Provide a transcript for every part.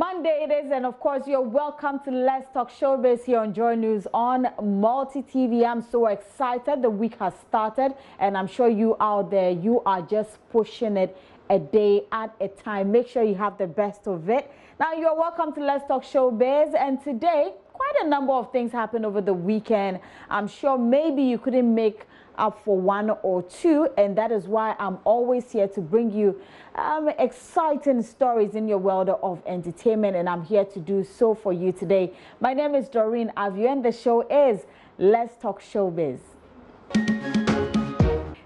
Monday it is, and of course you're welcome to Let's Talk Showbiz here on JoyNews on Multi TV. I'm so excited. The week has started, and I'm sure you out there, you are just pushing it a day at a time. Make sure you have the best of it. Now you're welcome to Let's Talk Showbiz, and today quite a number of things happened over the weekend. I'm sure maybe you couldn't make up for one or two, and that is why I'm always here to bring you exciting stories in your world of entertainment, and I'm here to do so for you today. My name is Doreen, Avio, and the show is Let's Talk Showbiz.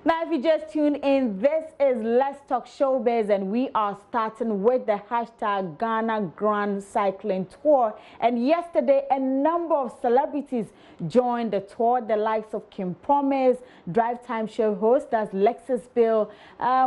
Now, if you just tune in, this is Let's Talk Showbiz, and we are starting with the hashtag Ghana Grand Cycling Tour. And yesterday, a number of celebrities joined the tour, the likes of Kim Promise, Drive Time show host, that's Lexus Bill.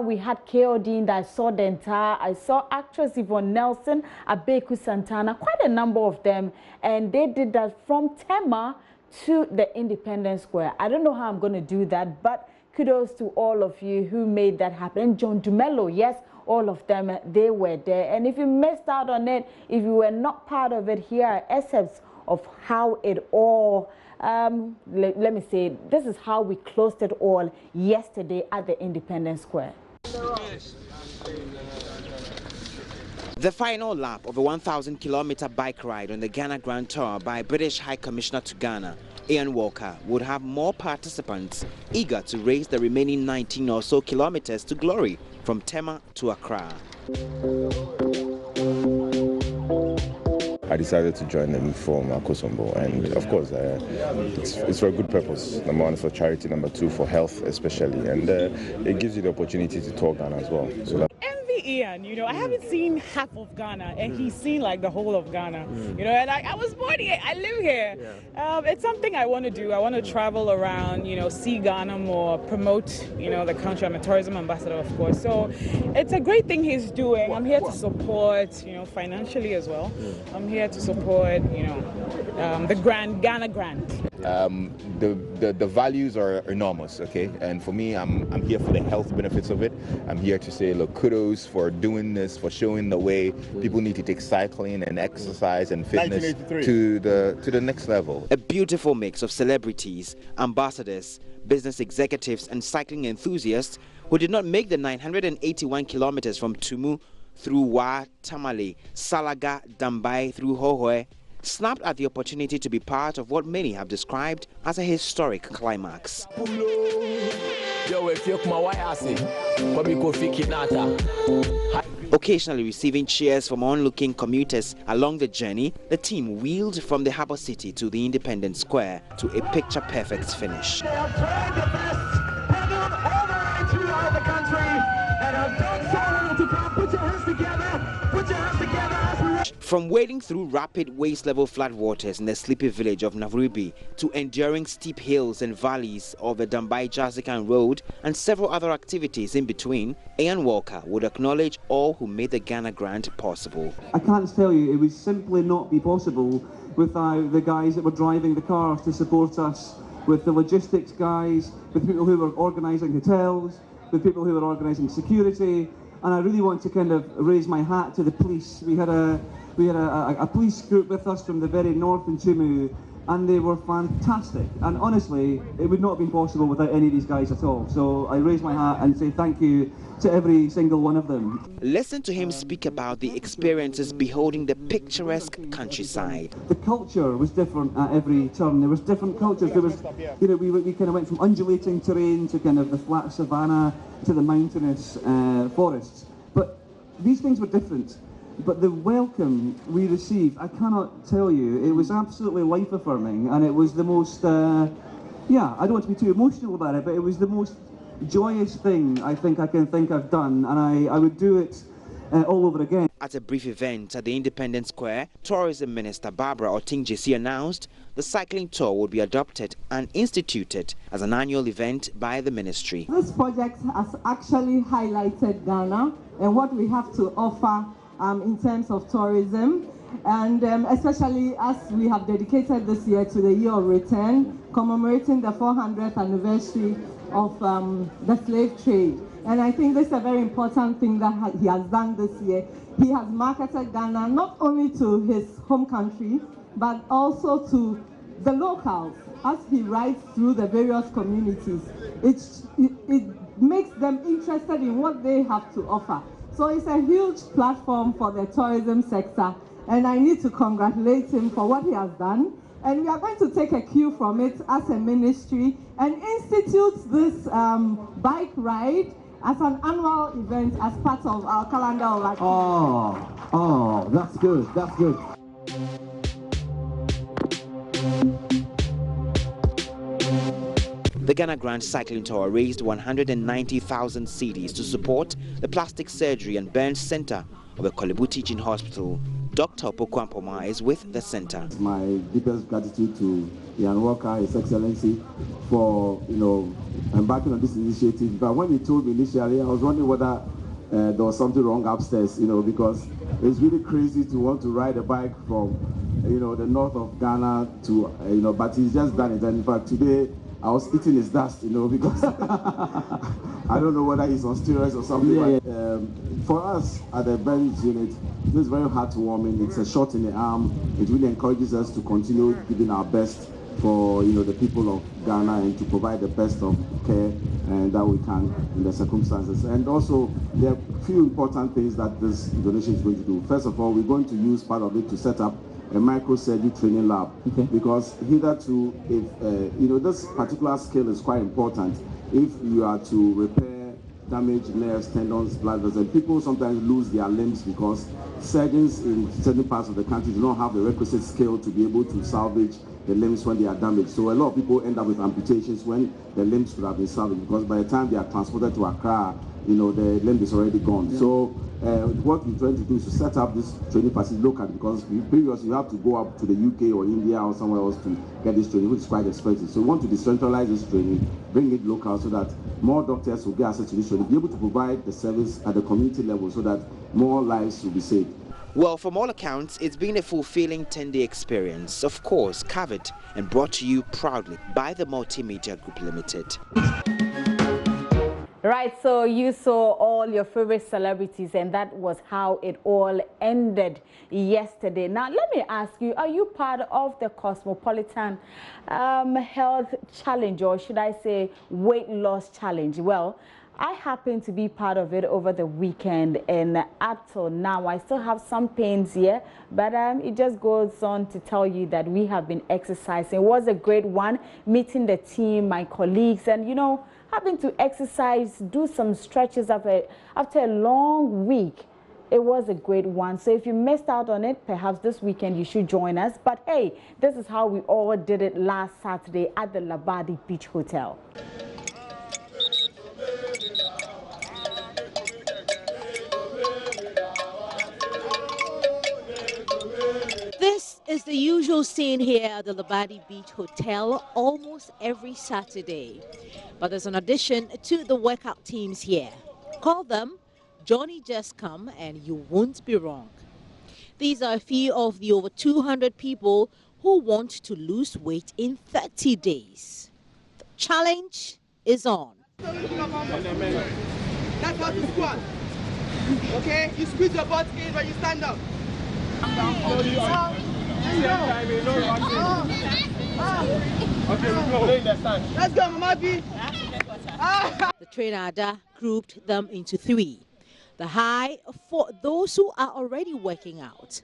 We had KOD that I saw the entire. I saw actress Yvonne Nelson, Abeku Santana, quite a number of them. And they did that from Tema to the Independence Square. I don't know how I'm going to do that, but kudos to all of you who made that happen. And John Dumelo, yes, all of them, they were there. And if you missed out on it, if you were not part of it, here are excerpts of how it all, let me say, this is how we closed it all yesterday at the Independence Square. The final lap of a 1,000-kilometer bike ride on the Ghana Grand Tour by British High Commissioner to Ghana, Ian Walker, would have more participants eager to race the remaining 19 or so kilometers to glory from Tema to Accra. I decided to join them for Makosombo, and of course it's for a good purpose. Number one, for charity. Number two, for health especially, and it gives you the opportunity to tour Ghana as well. So that Ian, you know, I haven't seen half of Ghana, and he's seen like the whole of Ghana, you know, and I was born here, I live here. It's something I want to do. I want to travel around, you know, see Ghana more, promote, you know, the country. I'm a tourism ambassador, of course, so it's a great thing he's doing. I'm here to support, you know, financially as well. I'm here to support, you know, the Ghana Grant. The values are enormous, okay, and for me, I'm here for the health benefits of it. I'm here to say, look, kudos for doing this, for showing the way people need to take cycling and exercise and fitness to the next level. A beautiful mix of celebrities, ambassadors, business executives and cycling enthusiasts who did not make the 981 kilometers from Tumu through Wa, Tamale, Salaga, Dambai through Hohoe, snapped at the opportunity to be part of what many have described as a historic climax. Occasionally receiving cheers from onlooking commuters along the journey, the team wheeled from the harbour city to the Independence Square to a picture-perfect finish. They have tried their best, pedaled all the way throughout the country, and have done so well to come. Put your hands together, put your hands together as we... From wading through rapid waist-level floodwaters in the sleepy village of Navrubi to enduring steep hills and valleys of the Dambai-Jazikan Road and several other activities in between, Ian Walker would acknowledge all who made the Ghana Grant possible. I can't tell you, it would simply not be possible without the guys that were driving the cars to support us, with the logistics guys, with people who were organising hotels, with people who were organising security. And I really want to kind of raise my hat to the police. We had a police group with us from the very north in Tumu, and they were fantastic. And honestly, it would not have been possible without any of these guys at all. So I raise my hat and say thank you to every single one of them. Listen to him speak about the experiences beholding the picturesque countryside. The culture was different at every turn. There was different cultures. There was, you know, we kind of went from undulating terrain to kind of the flat savanna to the mountainous forests. But these things were different. But the welcome we received, I cannot tell you, it was absolutely life-affirming, and it was the most, I don't want to be too emotional about it, but it was the most joyous thing I think I've done, and I would do it all over again. At a brief event at the Independence Square, Tourism Minister Barbara Otingjesi announced the cycling tour would be adopted and instituted as an annual event by the ministry. This project has actually highlighted Ghana and what we have to offer in terms of tourism, and especially as we have dedicated this year to the Year of Return, commemorating the 400th anniversary of the slave trade. And I think this is a very important thing that he has done this year. He has marketed Ghana not only to his home country, but also to the locals as he rides through the various communities. It makes them interested in what they have to offer. So it's a huge platform for the tourism sector, and I need to congratulate him for what he has done. And we are going to take a cue from it as a ministry and institute this bike ride as an annual event as part of our calendar of activities. Oh, that's good, that's good. The Ghana Grand Cycling Tour raised 190,000 cedis to support the Plastic Surgery and Burns Center of the Kolebu Teaching Hospital. Dr. Pokwampoma is with the center. My deepest gratitude to Ian Walker, His Excellency, for embarking on this initiative. But when he told me initially, I was wondering whether there was something wrong upstairs, because it's really crazy to want to ride a bike from the north of Ghana to but he's just done it. And in fact today I was eating his dust, because I don't know whether he's on steroids or something. Yeah, but, for us at the Burns unit, this is very heartwarming. It's a shot in the arm. It really encourages us to continue giving our best for the people of Ghana and to provide the best of care and that we can in the circumstances. And also there are a few important things that this donation is going to do. First of all, we're going to use part of it to set up a microsurgery training lab, because hitherto, if this particular skill is quite important. If you are to repair damaged nerves, tendons, blood vessels, and people sometimes lose their limbs because surgeons in certain parts of the country do not have the requisite skill to be able to salvage the limbs when they are damaged. So a lot of people end up with amputations when the limbs could have been salvaged, because by the time they are transported to Accra, the limb is already gone. Yeah. So what we're trying to do is to set up this training facility locally, because previously you have to go up to the UK or India or somewhere else to get this training, which is quite expensive. So we want to decentralize this training, bring it local so that more doctors will get access to this training, be able to provide the service at the community level so that more lives will be saved. Well, from all accounts, it's been a fulfilling 10-day experience, of course, covered and brought to you proudly by the Multimedia Group Limited. Right, so you saw all your favorite celebrities, and that was how it all ended yesterday. Now, let me ask you, are you part of the Cosmopolitan Health Challenge, or should I say weight loss challenge? Well, I happen to be part of it over the weekend, and up till now I still have some pains here, but it just goes on to tell you that we have been exercising. It was a great one, meeting the team, my colleagues, and having to exercise, do some stretches after a long week. It was a great one. So if you missed out on it, perhaps this weekend you should join us. But hey, this is how we all did it last Saturday at the Labadi Beach Hotel. This is the usual scene here at the Labadi Beach Hotel almost every Saturday. But there's an addition to the workout teams here. Call them Johnny Just Come and you won't be wrong. These are a few of the over 200 people who want to lose weight in 30 days. The challenge is on. That's how to squat. Okay? You squeeze your butt in when you stand up. Let's go, Mama B. The trainer Ada grouped them into three. The high for those who are already working out,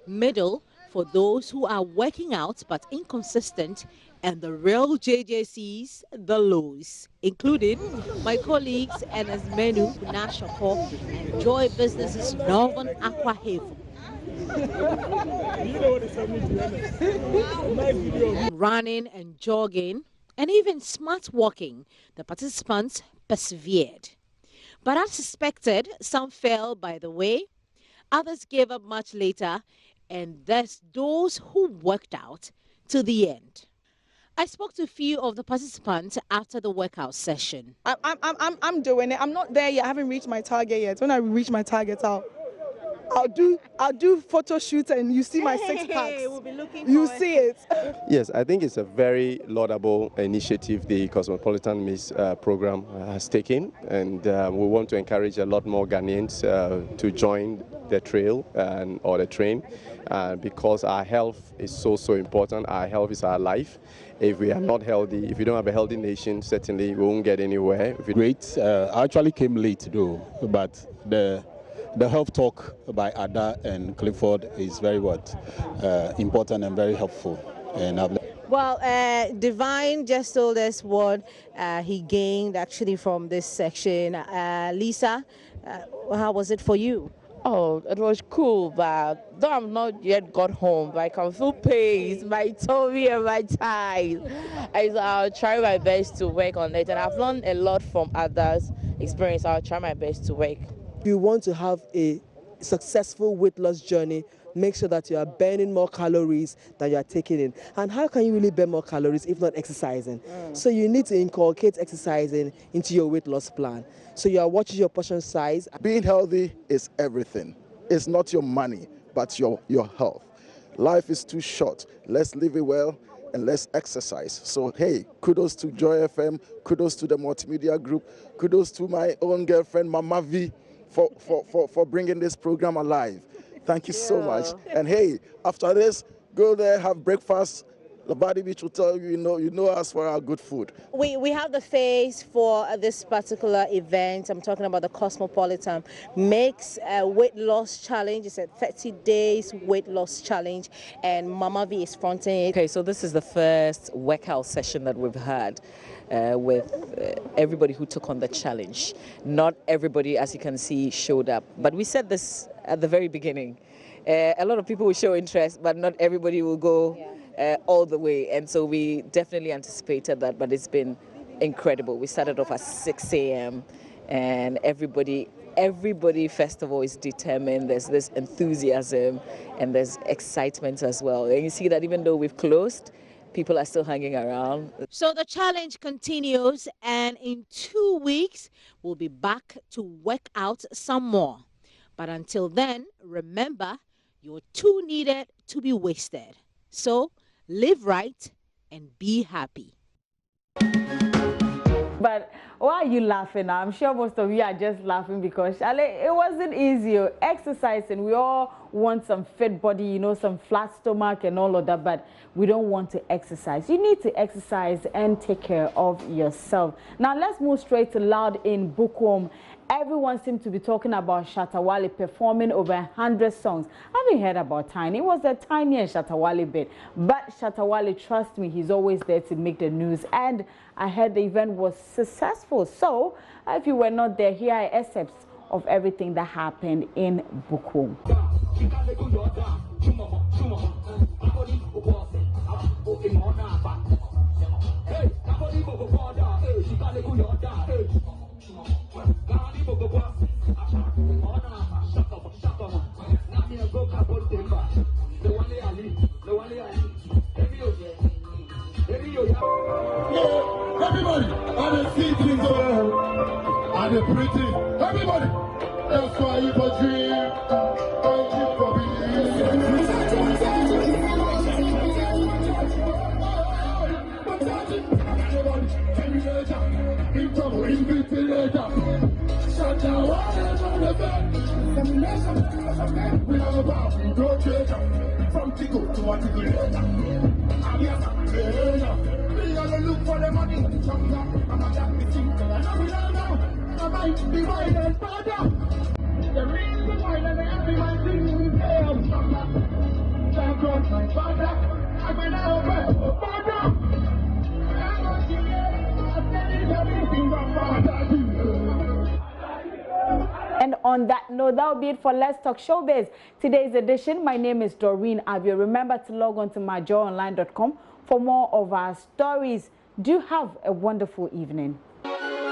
middle for those who are working out but inconsistent, and the real JJCs, the lows, including my colleagues Enes Menu, Nashako, and Joy Business's Northern Aqua Haven. Running and jogging and even smart walking, the participants persevered. But as suspected, some fell by the way, others gave up much later, and there's those who worked out to the end. I spoke to a few of the participants after the workout session. I'm doing it. I'm not there yet. I haven't reached my target yet. When I reach my target, I'll do photo shoots and you see my six packs. We'll be looking You forward. see it. Yes, I think it's a very laudable initiative the Cosmopolitan Miss program has taken, and we want to encourage a lot more Ghanaians to join the trail or the train because our health is so important. Our health is our life. If we are not healthy, if we don't have a healthy nation, certainly we won't get anywhere. Great. I actually came late though, but the health talk by Ada and Clifford is very important and very helpful. And Well, Divine just told us what he gained actually from this section. Lisa, how was it for you? Oh, it was cool, but though I'm not yet got home, but I can feel pains, my tummy and my thighs. I'll try my best to work on it, and I've learned a lot from others' experience. I'll try my best to work. If you want to have a successful weight loss journey, make sure that you are burning more calories than you are taking in. And how can you really burn more calories if not exercising? So you need to inculcate exercising into your weight loss plan. So you are watching your portion size. Being healthy is everything. It's not your money, but your health. Life is too short. Let's live it well and let's exercise. So hey, kudos to Joy FM, kudos to the multimedia group, kudos to my own girlfriend Mama V for bringing this program alive. Thank you so much. And hey, after this, go there, have breakfast. Labadi Beach will tell you, you know us for our good food. We have the face for this particular event. I'm talking about the Cosmopolitan Makes Weight Loss Challenge. It's a 30 days weight loss challenge, and Mama V is fronting it. Okay, so this is the first workout session that we've had with everybody who took on the challenge. Not everybody, as you can see, showed up, but we said this at the very beginning. A lot of people will show interest, but not everybody will go all the way, and so we definitely anticipated that, but it's been incredible. We started off at 6 a.m. and everybody first of all is determined. There's this enthusiasm and there's excitement as well, and you see that even though we've closed, people are still hanging around. So the challenge continues, and in 2 weeks we'll be back to work out some more. But until then, remember, you're too needed to be wasted. So live right and be happy. But why are you laughing now? I'm sure most of you are just laughing because it wasn't easy. Exercising, we all want some fit body, some flat stomach and all of that, but we don't want to exercise. You need to exercise and take care of yourself. Now let's move straight to Loud in Bukom. Everyone seems to be talking about Shatta Wale performing over 100 songs. I haven't heard about Tiny. It was the Tiny and Shatta Wale bit. But Shatta Wale, trust me, he's always there to make the news. And I heard the event was successful. So if you were not there, here are excerpts of everything that happened in Bukom. Everybody, and the see things around, and the pretty. Everybody, that's why you for dream, and you for believe. We have a bar, we go treasure, from Tico to Articulate. We gotta look for the money, I'm a jack, we think, and I don't know, I might be right and father. The reason why everyone thinks we fail, thank God my father, I'm an open father. And on that note, that will be it for Let's Talk Showbiz. Today's edition, my name is Doreen Avio. Remember to log on to myjoyonline.com for more of our stories. Do have a wonderful evening.